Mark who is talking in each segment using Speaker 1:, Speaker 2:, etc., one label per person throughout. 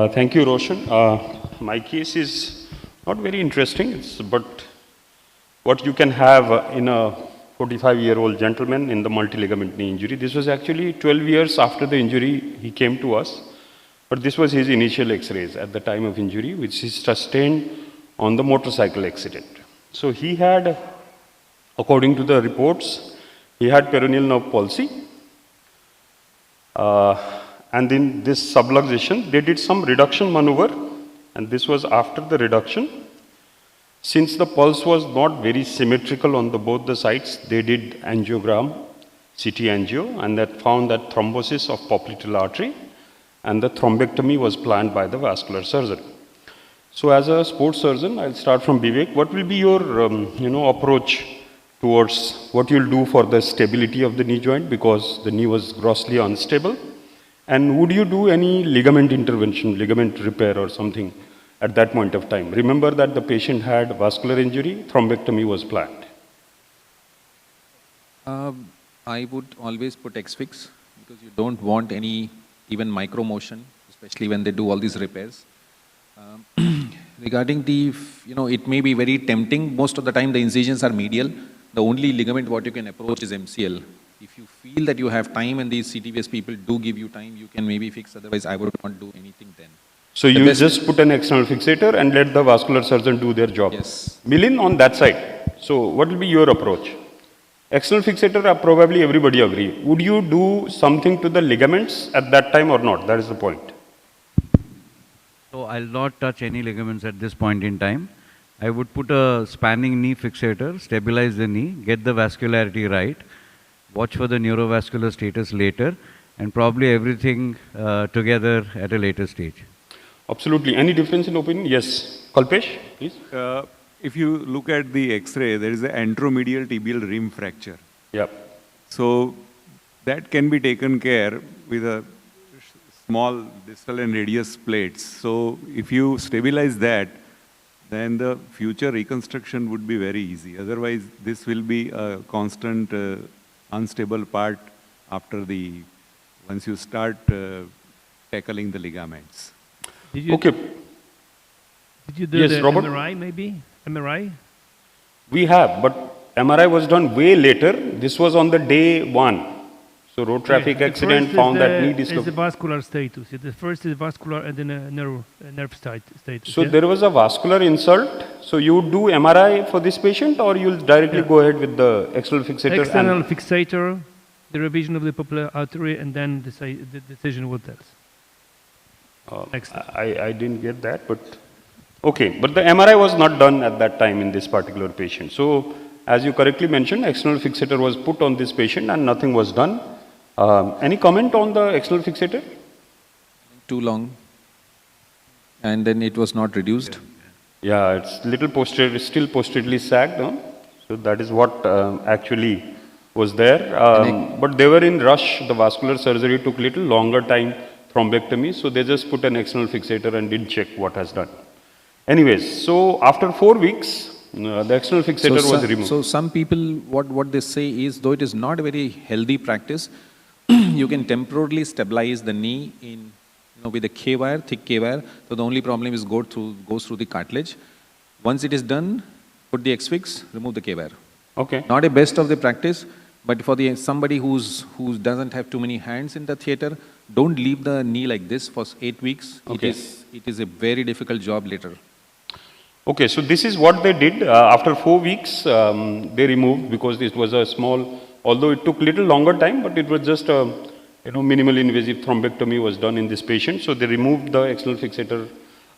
Speaker 1: Thank you, Roshan. My case is not very interesting, but what you can have in a 45-year-old gentleman in the multi-ligament knee injury. This was actually 12 years after the injury he came to us, but this was his initial x-rays at the time of injury, which he sustained on the motorcycle accident. So he had, according to the reports, he had peroneal nerve palsy. And in this subluxation, they did some reduction maneuver, and this was after the reduction. Since the pulse was not very symmetrical on both the sides, they did angiogram, CT angio, and that found that thrombosis of popliteal artery, and the thrombectomy was planned by the vascular surgeon. So as a sports surgeon, I'll start from Vivek. What will be your approach towards what you'll do for the stability of the knee joint, because the knee was grossly unstable? And would you do any ligament intervention, ligament repair or something at that point of time? Remember that the patient had vascular injury, thrombectomy was planned.
Speaker 2: I would always put X-fix because you don't want any even micro motion, especially when they do all these repairs. Regarding the, it may be very tempting. Most of the time the incisions are medial. The only ligament what you can approach is MCL. If you feel that you have time and these CTVS people do give you time, you can maybe fix. Otherwise, I would not do anything then.
Speaker 1: So you just put an external fixator and let the vascular surgeon do their job.
Speaker 2: Yes.
Speaker 1: Milind on that side. So what will be your approach? External fixator, probably everybody agree. Would you do something to the ligaments at that time or not? That is the point.
Speaker 3: So I'll not touch any ligaments at this point in time. I would put a spanning knee fixator, stabilize the knee, get the vascularity right, watch for the neurovascular status later, and probably everything together at a later stage.
Speaker 1: Absolutely. Any difference in opinion? Yes. Kalpesh, please.
Speaker 4: If you look at the X-ray, there is an anteromedial tibial rim fracture.
Speaker 1: Yeah.
Speaker 4: So that can be taken care with a small distal and radius plates. So if you stabilize that, then the future reconstruction would be very easy. Otherwise, this will be a constant unstable part once you start tackling the ligaments.
Speaker 1: Okay.
Speaker 5: Did you do
Speaker 1: yes,
Speaker 5: the
Speaker 1: Robert?
Speaker 5: MRI maybe? MRI?
Speaker 1: We have, but MRI was done way later. This was on the day 1. So road traffic accident found that knee
Speaker 5: It's the
Speaker 1: dislocation.
Speaker 5: vascular status. The first is vascular and then a nerve status.
Speaker 1: So there was a vascular insult. So you would do MRI for this patient, or you'll directly go ahead with the external fixator?
Speaker 5: External fixator, the revision of the popliteal artery, and then the decision what else.
Speaker 1: I didn't get that, but okay. But the MRI was not done at that time in this particular patient. So as you correctly mentioned, external fixator was put on this patient and nothing was done. Any comment on the external fixator?
Speaker 2: Too long. And then it was not reduced.
Speaker 1: Yeah, it's little posterior, still posteriorly sagged. No? So that is what actually was there. But they were in rush. The vascular surgery took little longer time, thrombectomy. So they just put an external fixator and didn't check what has done. Anyways, so after 4 weeks, the external fixator was removed.
Speaker 2: So some people, what they say is, though it is not a very healthy practice, you can temporarily stabilize the knee in, with a K-wire, thick K-wire. So the only problem is goes through the cartilage. Once it is done, put the X-fix, remove the K-wire.
Speaker 1: Okay.
Speaker 2: Not a best of the practice, but for somebody who doesn't have too many hands in the theater, don't leave the knee like this for 8 weeks.
Speaker 1: Okay.
Speaker 2: It is a very difficult job later.
Speaker 1: Okay, so this is what they did. After 4 weeks, they removed, because it was a small, although it took little longer time, but it was just a minimal invasive thrombectomy was done in this patient. So they removed the external fixator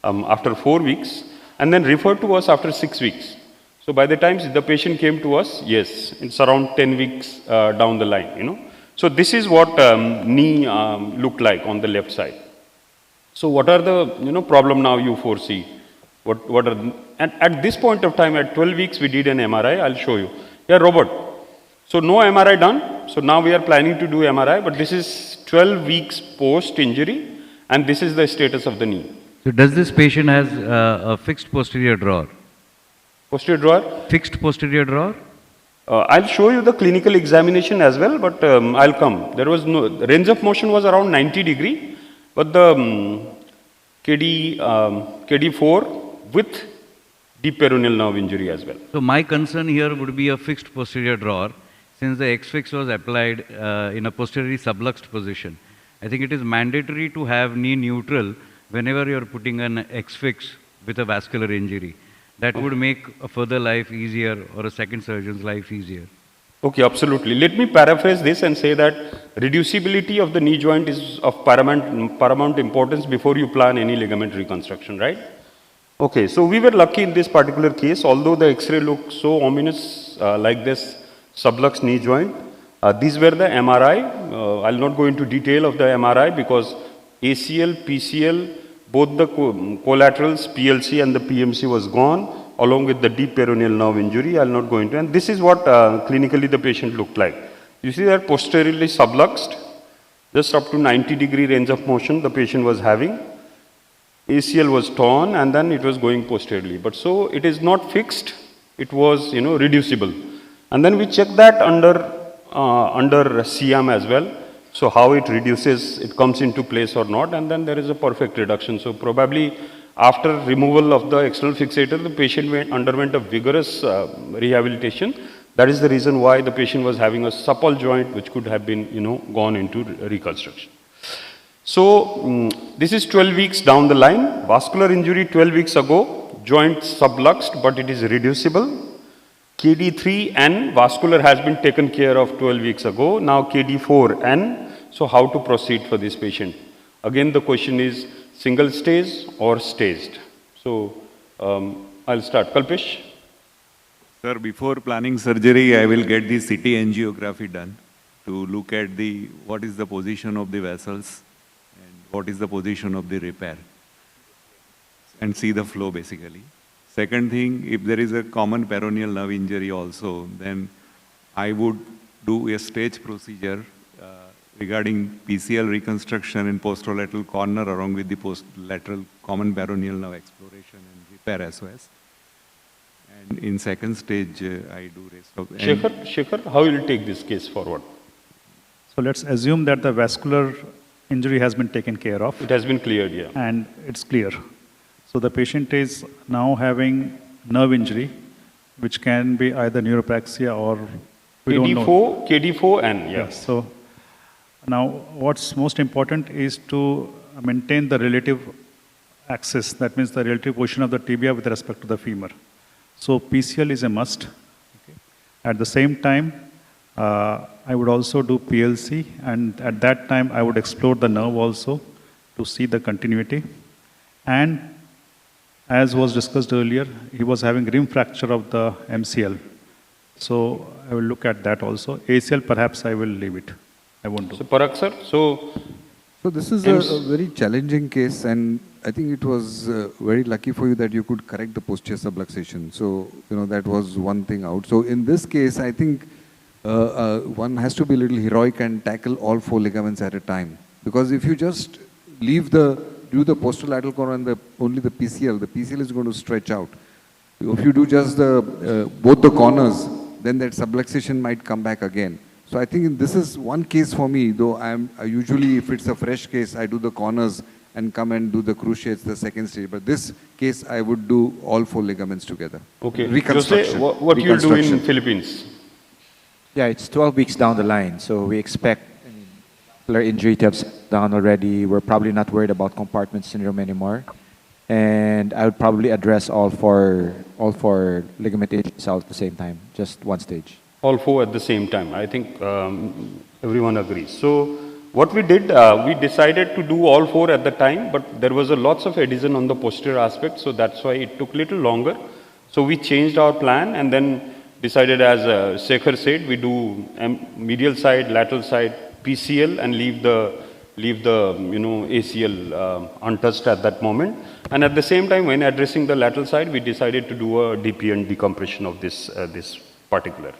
Speaker 1: after 4 weeks and then referred to us after 6 weeks. So by the time the patient came to us, yes, it's around 10 weeks down the line, So this is what knee looked like on the left side. So what are the problem now you foresee? What are at this point of time, at 12 weeks, we did an MRI. I'll show you. Yeah, Robert. So no MRI done. So now we are planning to do MRI, but this is 12 weeks post-injury, and this is the status of the knee.
Speaker 3: So does this patient has a fixed posterior drawer?
Speaker 1: Posterior drawer?
Speaker 3: Fixed posterior drawer?
Speaker 1: I'll show you the clinical examination as well, but I'll come. There was no range of motion was around 90 degree, but the KD4 with deep peroneal nerve injury as well.
Speaker 3: So my concern here would be a fixed posterior drawer, since the X-fix was applied in a posteriorly subluxed position. I think it is mandatory to have knee neutral whenever you're putting an X-fix with a vascular injury. That would make a further life easier or a second surgeon's life easier.
Speaker 1: Okay, absolutely. Let me paraphrase this and say that reducibility of the knee joint is of paramount importance before you plan any ligament reconstruction, right? Okay, so we were lucky in this particular case, although the X-ray looked so ominous like this subluxed knee joint. These were the MRI. I'll not go into detail of the MRI because ACL, PCL, both the collaterals, PLC and the PMC was gone, along with the deep peroneal nerve injury. I'll not go into, and this is what clinically the patient looked like. You see that posteriorly subluxed, just up to 90-degree range of motion the patient was having. ACL was torn and then it was going posteriorly. But so it is not fixed, it was reducible. And then we check that under CM as well. So how it reduces, it comes into place or not, and then there is a perfect reduction. So probably after removal of the external fixator, the patient underwent a vigorous rehabilitation. That is the reason why the patient was having a supple joint which could have been gone into reconstruction. So this is 12 weeks down the line. Vascular injury 12 weeks ago, joint subluxed, but it is reducible. KD3N, vascular has been taken care of 12 weeks ago. Now KD4N. So how to proceed for this patient? Again, the question is single stage or staged. So I'll start. Kalpesh?
Speaker 4: Sir, before planning surgery, I will get the CT angiography done to look at what is the position of the vessels and what is the position of the repair and see the flow basically. Second thing, if there is a common peroneal nerve injury also, then I would do a stage procedure regarding PCL reconstruction in posterolateral corner along with the post-lateral common peroneal nerve exploration and repair SOS. And in second stage, I do rest of...
Speaker 1: Shekhar, how will you take this case forward?
Speaker 6: So let's assume that the vascular injury has been taken care of.
Speaker 1: It has been cleared, yeah.
Speaker 6: And it's clear. So the patient is now having nerve injury, which can be either neuropraxia or we don't know.
Speaker 1: KD4N, yeah.
Speaker 6: Yes. So now what's most important is to maintain the relative axis. That means the relative position of the tibia with respect to the femur. So PCL is a must. Okay. At the same time, I would also do PLC, and at that time I would explore the nerve also to see the continuity. And as was discussed earlier, he was having rim fracture of the MCL. So I will look at that also. ACL, perhaps I will leave it. I won't do.
Speaker 1: So Parag sir,
Speaker 7: so this is a very challenging case, and I think it was very lucky for you that you could correct the posterior subluxation. So that was one thing out. So in this case, I think one has to be a little heroic and tackle all 4 ligaments at a time. Because if you just do the posterolateral corner and only the PCL is going to stretch out. If you do just both the corners, then that subluxation might come back again. So I think this is one case for me, though I usually, if it's a fresh case, I do the corners and come and do the cruciates, the second stage. But this case, I would do all 4 ligaments together.
Speaker 1: Okay.
Speaker 7: Reconstruction.
Speaker 1: Jose, what you do in Philippines?
Speaker 8: Yeah, it's 12 weeks down the line, so we expect injury to have settled down already. We're probably not worried about compartment syndrome anymore. And I would probably address all four ligament injuries all at the same time, just one stage.
Speaker 1: All 4 at the same time. I think everyone agrees. So what we did, we decided to do all 4 at the time, but there was lots of adhesion on the posterior aspect, so that's why it took a little longer. So we changed our plan and then decided, as Shekhar said, we do medial side, lateral side, PCL, and leave the ACL untouched at that moment. And at the same time, when addressing the lateral side, we decided to do a DPN decompression of this particular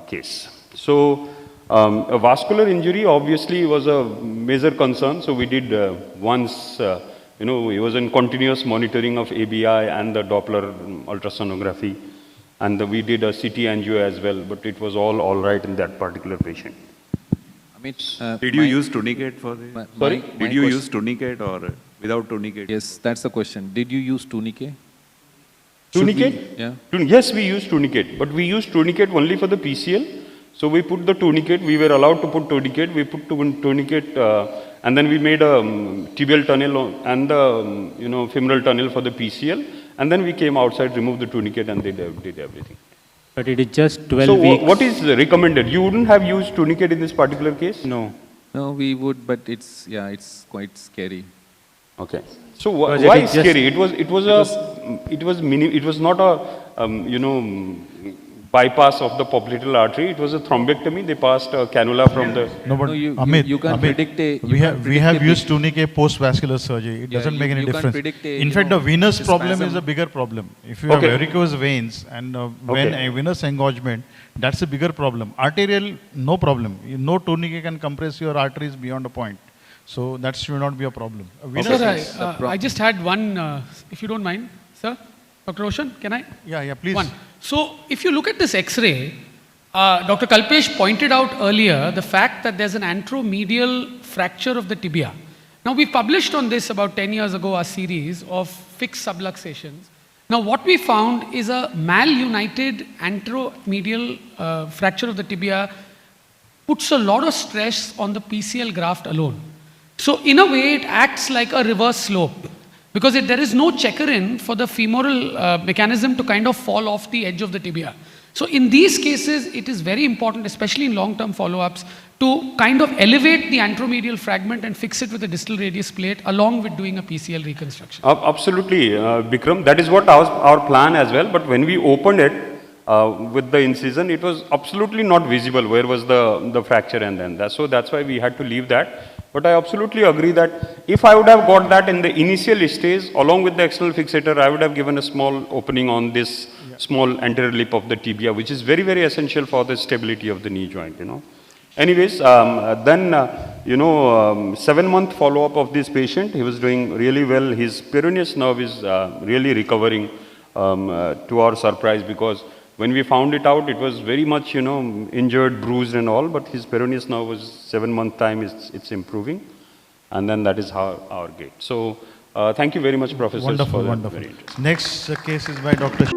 Speaker 1: case. So a vascular injury obviously was a major concern. So we did once, it was in continuous monitoring of ABI and the Doppler ultrasonography. And we did a CT angio as well, but it was all right in that particular patient.
Speaker 2: Amit,
Speaker 4: Did you use tourniquet for this?
Speaker 2: Sorry?
Speaker 4: Did you use tourniquet or without tourniquet?
Speaker 2: Yes, that's the question. Did you use tourniquet?
Speaker 1: Tourniquet?
Speaker 2: Yeah.
Speaker 1: Yes, we used tourniquet, but we used tourniquet only for the PCL. So we put the tourniquet, we were allowed to put tourniquet, we put tourniquet and then we made a tibial tunnel and the femoral tunnel for the PCL, and then we came outside, removed the tourniquet and did everything.
Speaker 9: But it is just 12
Speaker 1: So
Speaker 9: weeks.
Speaker 1: what is recommended? You wouldn't have used tourniquet in this particular case?
Speaker 9: No.
Speaker 2: No, we would, but it's quite scary.
Speaker 1: Okay. So
Speaker 9: Because
Speaker 1: why
Speaker 9: it is just-
Speaker 1: scary? It was not a bypass of the popliteal artery. It was a thrombectomy. They passed a cannula from the.
Speaker 10: No, but
Speaker 2: No,
Speaker 10: Amit,
Speaker 2: you can't
Speaker 10: Amit,
Speaker 2: predict a.
Speaker 10: we have used tourniquet post-vascular surgery. It
Speaker 2: Yeah,
Speaker 10: doesn't make any
Speaker 2: you can't
Speaker 10: difference.
Speaker 2: predict a,
Speaker 10: In
Speaker 2: you
Speaker 10: fact,
Speaker 2: know,
Speaker 10: the venous
Speaker 2: a
Speaker 10: problem is
Speaker 2: spasm.
Speaker 10: a bigger problem. If you
Speaker 1: Okay.
Speaker 10: have varicose veins and when
Speaker 1: Okay.
Speaker 10: a venous engorgement, that's a bigger problem. Arterial, no problem. No tourniquet can compress your arteries beyond a point. So that should not be a problem. Venous
Speaker 11: Sir, I just had one, if you don't mind, sir. Dr. Roshan, can I?
Speaker 10: yeah, please.
Speaker 11: One. So if you look at this X-ray, Dr. Kalpesh pointed out earlier the fact that there's an anteromedial fracture of the tibia. Now we published on this about 10 years ago a series of fixed subluxations. Now what we found is a malunited anteromedial fracture of the tibia puts a lot of stress on the PCL graft alone. So in a way it acts like a reverse slope because there is no checker-in for the femoral mechanism to kind of fall off the edge of the tibia. So in these cases, it is very important, especially in long-term follow-ups, to kind of elevate the anteromedial fragment and fix it with a distal radius plate along with doing a PCL reconstruction.
Speaker 1: Absolutely, Bikram. That is what our plan as well. But when we opened it with the incision, it was absolutely not visible where was the fracture and then that. So that's why we had to leave that. But I absolutely agree that if I would have got that in the initial stage, along with the external fixator, I would have given a small opening on this small anterior lip of the tibia, which is very, very essential for the stability of the knee joint, Anyways, then, 7-month follow-up of this patient, he was doing really well. His peroneus nerve is really recovering to our surprise because when we found it out, it was very much, injured, bruised and all, but his peroneus nerve was 7-month time, it's improving. And then that is our gate. So, thank you very much, Professor.
Speaker 10: Wonderful, wonderful. Next case is by Dr.